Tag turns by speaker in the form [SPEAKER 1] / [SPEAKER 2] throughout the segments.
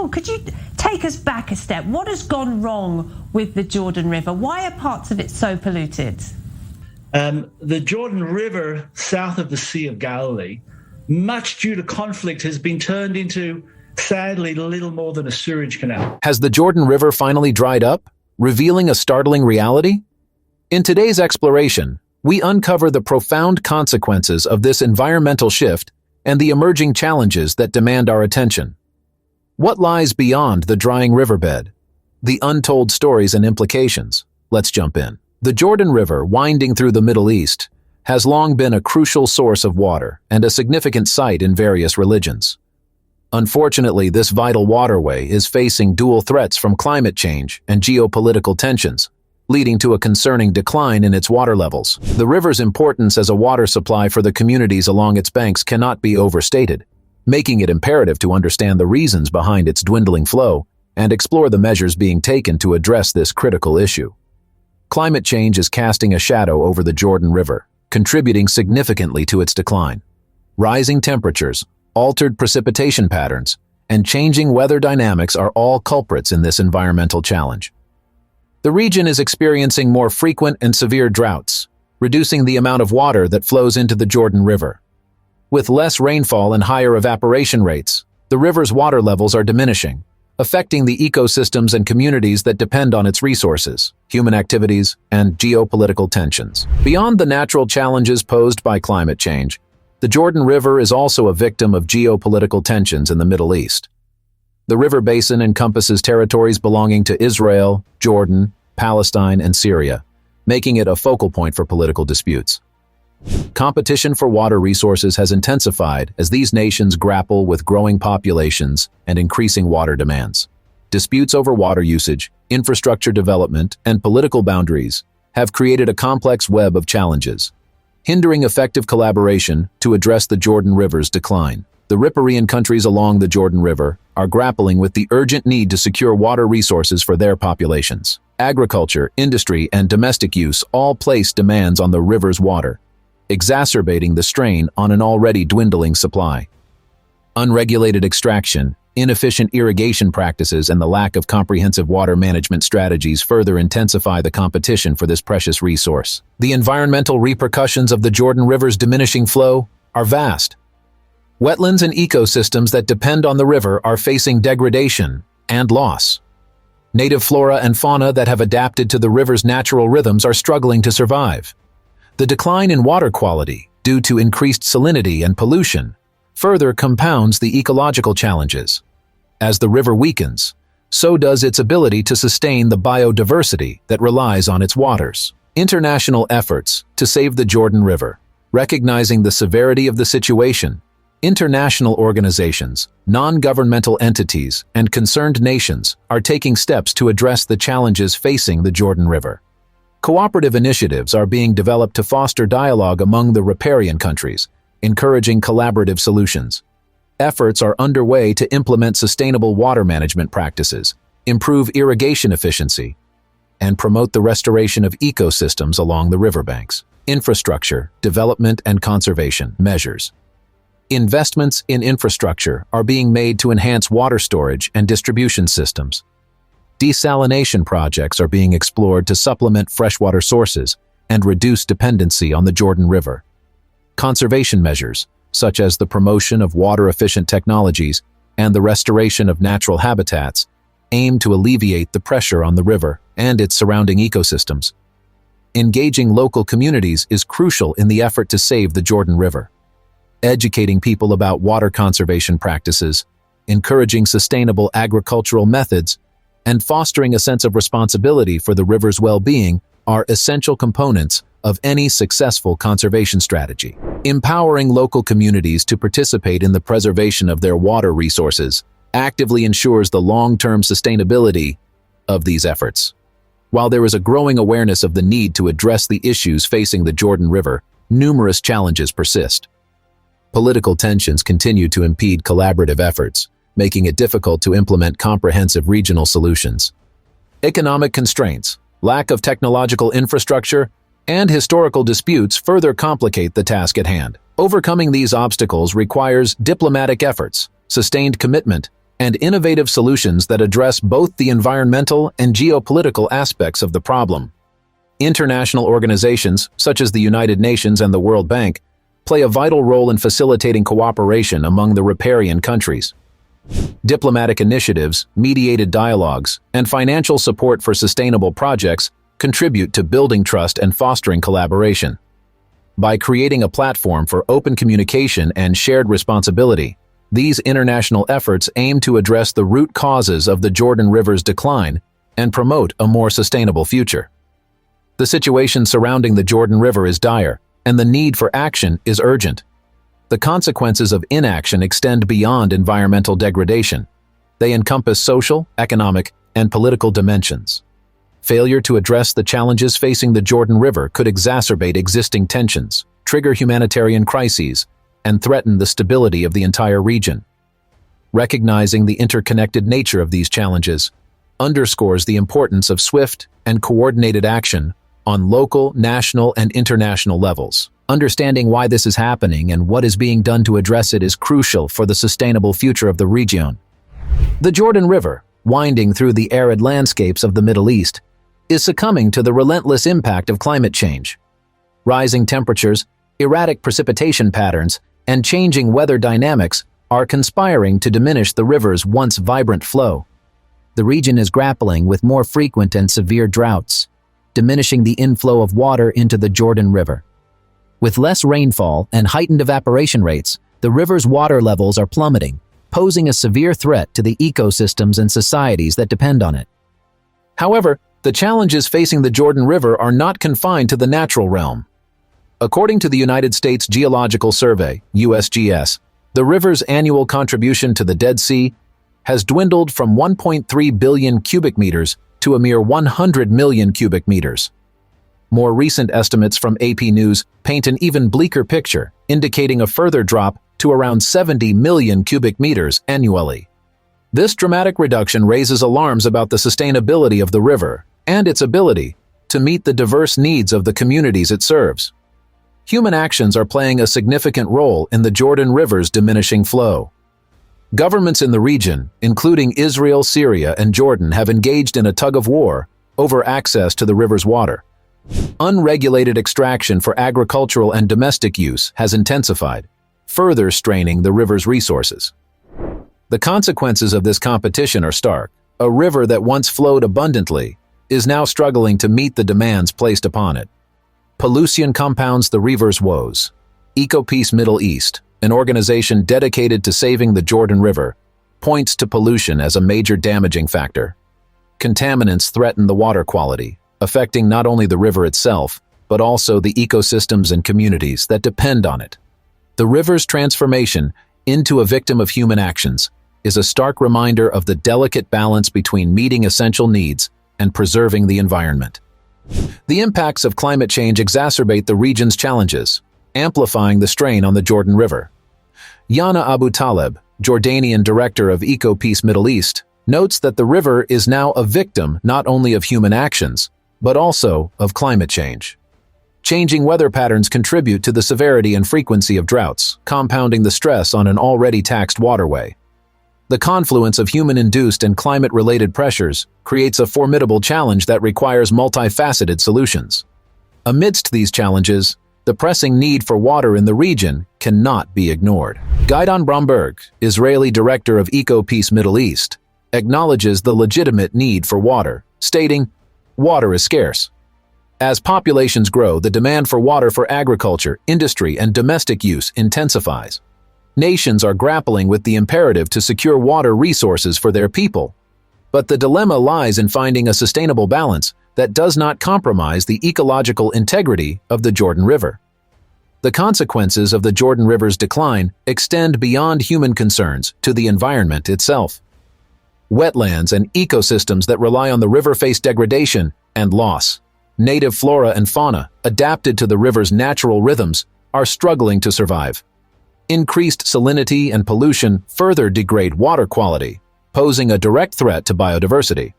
[SPEAKER 1] wrong? Could you take us back a step? What has gone wrong with the Jordan River? Why are parts of it so polluted?
[SPEAKER 2] The Jordan River, south of the Sea of Galilee, much due to conflict, has been turned into, sadly, little more than a sewage canal.
[SPEAKER 3] Has the Jordan River finally dried up, revealing a startling reality? In today's exploration, we uncover the profound consequences of this environmental shift and the emerging challenges that demand our attention. What lies beyond the drying riverbed? The untold stories and implications. Let's jump in. The Jordan River, winding through the Middle East, has long been a crucial source of water and a significant site in various religions. Unfortunately, this vital waterway is facing dual threats from climate change and geopolitical tensions, leading to a concerning decline in its water levels. The river's importance as a water supply for the communities along its banks cannot be overstated, making it imperative to understand the reasons behind its dwindling flow and explore the measures being taken to address this critical issue. Climate change is casting a shadow over the Jordan River, contributing significantly to its decline. Rising temperatures, altered precipitation patterns, and changing weather dynamics are all culprits in this environmental challenge. The region is experiencing more frequent and severe droughts, reducing the amount of water that flows into the Jordan River. With less rainfall and higher evaporation rates, the river's water levels are diminishing, affecting the ecosystems and communities that depend on its resources, human activities, and geopolitical tensions. Beyond the natural challenges posed by climate change, the Jordan River is also a victim of geopolitical tensions in the Middle East. The river basin encompasses territories belonging to Israel, Jordan, Palestine, and Syria, making it a focal point for political disputes. Competition for water resources has intensified as these nations grapple with growing populations and increasing water demands. Disputes over water usage, infrastructure development, and political boundaries have created a complex web of challenges, hindering effective collaboration to address the Jordan River's decline. The riparian countries along the Jordan River are grappling with the urgent need to secure water resources for their populations. Agriculture, industry, and domestic use all place demands on the river's water, exacerbating the strain on an already dwindling supply. Unregulated extraction, inefficient irrigation practices, and the lack of comprehensive water management strategies further intensify the competition for this precious resource. The environmental repercussions of the Jordan River's diminishing flow are vast. Wetlands and ecosystems that depend on the river are facing degradation and loss. Native flora and fauna that have adapted to the river's natural rhythms are struggling to survive. The decline in water quality, due to increased salinity and pollution, further compounds the ecological challenges. As the river weakens, so does its ability to sustain the biodiversity that relies on its waters. International efforts to save the Jordan River, recognizing the severity of the situation, international organizations, non-governmental entities, and concerned nations are taking steps to address the challenges facing the Jordan River. Cooperative initiatives are being developed to foster dialogue among the riparian countries, encouraging collaborative solutions. Efforts are underway to implement sustainable water management practices, improve irrigation efficiency, and promote the restoration of ecosystems along the riverbanks. Infrastructure, development, and conservation measures. Investments in infrastructure are being made to enhance water storage and distribution systems. Desalination projects are being explored to supplement freshwater sources and reduce dependency on the Jordan River. Conservation measures, such as the promotion of water-efficient technologies and the restoration of natural habitats, aim to alleviate the pressure on the river and its surrounding ecosystems. Engaging local communities is crucial in the effort to save the Jordan River. Educating people about water conservation practices, encouraging sustainable agricultural methods, and fostering a sense of responsibility for the river's well-being are essential components of any successful conservation strategy. Empowering local communities to participate in the preservation of their water resources actively ensures the long-term sustainability of these efforts. While there is a growing awareness of the need to address the issues facing the Jordan River, numerous challenges persist. Political tensions continue to impede collaborative efforts, making it difficult to implement comprehensive regional solutions. Economic constraints, lack of technological infrastructure, and historical disputes further complicate the task at hand. Overcoming these obstacles requires diplomatic efforts, sustained commitment, and innovative solutions that address both the environmental and geopolitical aspects of the problem. International organizations, such as the United Nations and the World Bank, play a vital role in facilitating cooperation among the riparian countries. Diplomatic initiatives, mediated dialogues, and financial support for sustainable projects contribute to building trust and fostering collaboration. By creating a platform for open communication and shared responsibility, these international efforts aim to address the root causes of the Jordan River's decline and promote a more sustainable future. The situation surrounding the Jordan River is dire, and the need for action is urgent. The consequences of inaction extend beyond environmental degradation. They encompass social, economic, and political dimensions. Failure to address the challenges facing the Jordan River could exacerbate existing tensions, trigger humanitarian crises, and threaten the stability of the entire region. Recognizing the interconnected nature of these challenges underscores the importance of swift and coordinated action on local, national, and international levels. Understanding why this is happening and what is being done to address it is crucial for the sustainable future of the region. The Jordan River, winding through the arid landscapes of the Middle East, is succumbing to the relentless impact of climate change. Rising temperatures, erratic precipitation patterns, and changing weather dynamics are conspiring to diminish the river's once vibrant flow. The region is grappling with more frequent and severe droughts, diminishing the inflow of water into the Jordan River. With less rainfall and heightened evaporation rates, the river's water levels are plummeting, posing a severe threat to the ecosystems and societies that depend on it. However, the challenges facing the Jordan River are not confined to the natural realm. According to the United States Geological Survey, USGS, the river's annual contribution to the Dead Sea has dwindled from 1.3 billion cubic meters to a mere 100 million cubic meters. More recent estimates from AP News paint an even bleaker picture, indicating a further drop to around 70 million cubic meters annually. This dramatic reduction raises alarms about the sustainability of the river and its ability to meet the diverse needs of the communities it serves. Human actions are playing a significant role in the Jordan River's diminishing flow. Governments in the region, including Israel, Syria, and Jordan, have engaged in a tug-of-war over access to the river's water. Unregulated extraction for agricultural and domestic use has intensified, further straining the river's resources. The consequences of this competition are stark. A river that once flowed abundantly is now struggling to meet the demands placed upon it. Pollution compounds the river's woes. EcoPeace Middle East, an organization dedicated to saving the Jordan River, points to pollution as a major damaging factor. Contaminants threaten the water quality, affecting not only the river itself, but also the ecosystems and communities that depend on it. The river's transformation into a victim of human actions is a stark reminder of the delicate balance between meeting essential needs and preserving the environment. The impacts of climate change exacerbate the region's challenges, amplifying the strain on the Jordan River. Yana Abu Taleb, Jordanian director of EcoPeace Middle East, notes that the river is now a victim not only of human actions, but also of climate change. Changing weather patterns contribute to the severity and frequency of droughts, compounding the stress on an already taxed waterway. The confluence of human-induced and climate-related pressures creates a formidable challenge that requires multifaceted solutions. Amidst these challenges, the pressing need for water in the region cannot be ignored. Guidon Bromberg, Israeli director of EcoPeace Middle East, acknowledges the legitimate need for water, stating, "Water is scarce. As populations grow, the demand for water for agriculture, industry, and domestic use intensifies. Nations are grappling with the imperative to secure water resources for their people. But the dilemma lies in finding a sustainable balance that does not compromise the ecological integrity of the Jordan River. The consequences of the Jordan River's decline extend beyond human concerns to the environment itself. Wetlands and ecosystems that rely on the river face degradation and loss. Native flora and fauna, adapted to the river's natural rhythms, are struggling to survive. Increased salinity and pollution further degrade water quality, posing a direct threat to biodiversity.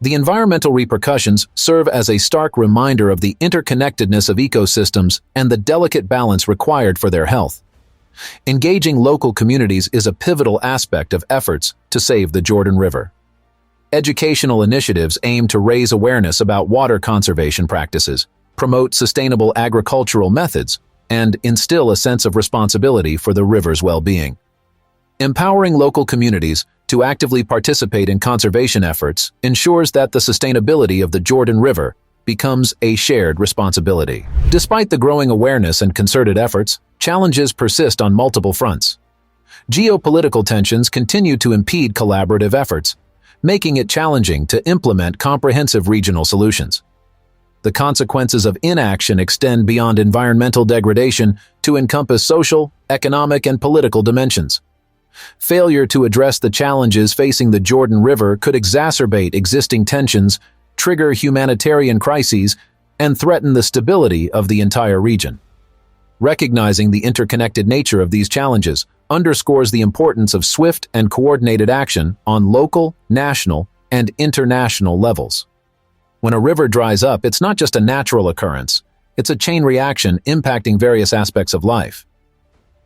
[SPEAKER 3] The environmental repercussions serve as a stark reminder of the interconnectedness of ecosystems and the delicate balance required for their health. Engaging local communities is a pivotal aspect of efforts to save the Jordan River. Educational initiatives aim to raise awareness about water conservation practices, promote sustainable agricultural methods, and instill a sense of responsibility for the river's well-being. Empowering local communities to actively participate in conservation efforts ensures that the sustainability of the Jordan River becomes a shared responsibility. Despite the growing awareness and concerted efforts, challenges persist on multiple fronts. Geopolitical tensions continue to impede collaborative efforts, making it challenging to implement comprehensive regional solutions. The consequences of inaction extend beyond environmental degradation to encompass social, economic, and political dimensions. Failure to address the challenges facing the Jordan River could exacerbate existing tensions, trigger humanitarian crises, and threaten the stability of the entire region. Recognizing the interconnected nature of these challenges underscores the importance of swift and coordinated action on local, national, and international levels. When a river dries up, it's not just a natural occurrence, it's a chain reaction impacting various aspects of life.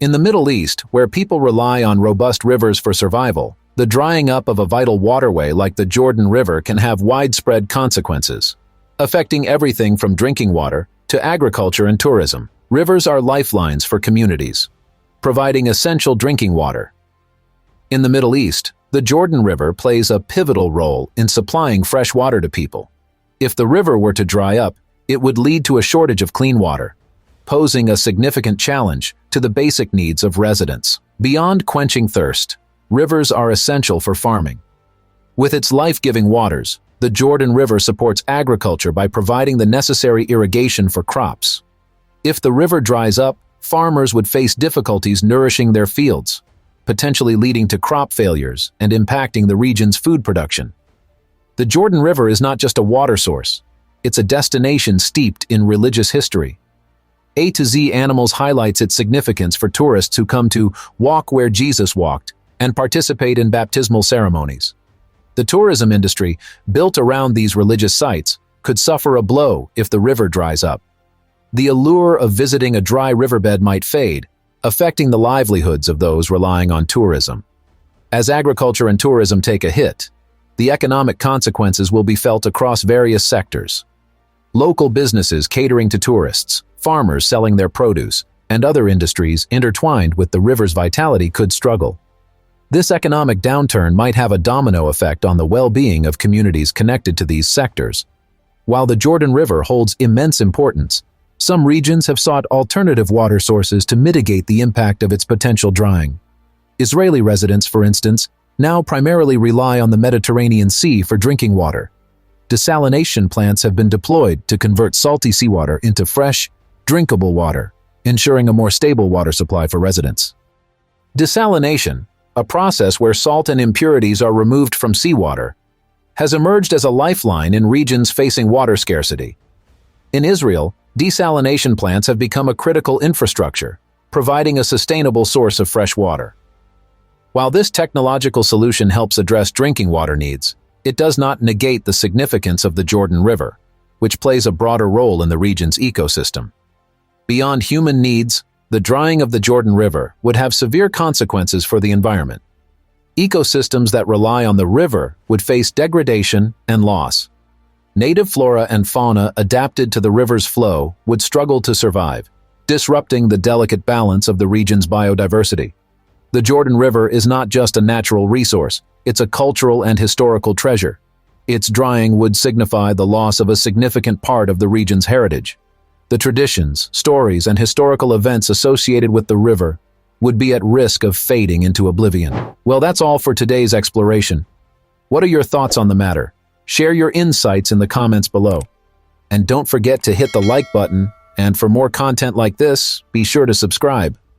[SPEAKER 3] In the Middle East, where people rely on robust rivers for survival, the drying up of a vital waterway like the Jordan River can have widespread consequences, affecting everything from drinking water to agriculture and tourism. Rivers are lifelines for communities, providing essential drinking water. In the Middle East, the Jordan River plays a pivotal role in supplying fresh water to people. If the river were to dry up, it would lead to a shortage of clean water, posing a significant challenge to the basic needs of residents. Beyond quenching thirst, rivers are essential for farming. With its life-giving waters, the Jordan River supports agriculture by providing the necessary irrigation for crops. If the river dries up, farmers would face difficulties nourishing their fields, potentially leading to crop failures and impacting the region's food production. The Jordan River is not just a water source, it's a destination steeped in religious history. A to Z Animals highlights its significance for tourists who come to walk where Jesus walked and participate in baptismal ceremonies. The tourism industry, built around these religious sites, could suffer a blow if the river dries up. The allure of visiting a dry riverbed might fade, affecting the livelihoods of those relying on tourism. As agriculture and tourism take a hit, the economic consequences will be felt across various sectors. Local businesses catering to tourists, farmers selling their produce, and other industries intertwined with the river's vitality could struggle. This economic downturn might have a domino effect on the well-being of communities connected to these sectors. While the Jordan River holds immense importance, some regions have sought alternative water sources to mitigate the impact of its potential drying. Israeli residents, for instance, now primarily rely on the Mediterranean Sea for drinking water. Desalination plants have been deployed to convert salty seawater into fresh, drinkable water, ensuring a more stable water supply for residents. Desalination, a process where salt and impurities are removed from seawater, has emerged as a lifeline in regions facing water scarcity. In Israel, desalination plants have become a critical infrastructure, providing a sustainable source of fresh water. While this technological solution helps address drinking water needs, it does not negate the significance of the Jordan River, which plays a broader role in the region's ecosystem. Beyond human needs, the drying of the Jordan River would have severe consequences for the environment. Ecosystems that rely on the river would face degradation and loss. Native flora and fauna adapted to the river's flow would struggle to survive, disrupting the delicate balance of the region's biodiversity. The Jordan River is not just a natural resource, it's a cultural and historical treasure. Its drying would signify the loss of a significant part of the region's heritage. The traditions, stories, and historical events associated with the river would be at risk of fading into oblivion. Well, that's all for today's exploration. What are your thoughts on the matter? Share your insights in the comments below. And don't forget to hit the like button, and for more content like this, be sure to subscribe.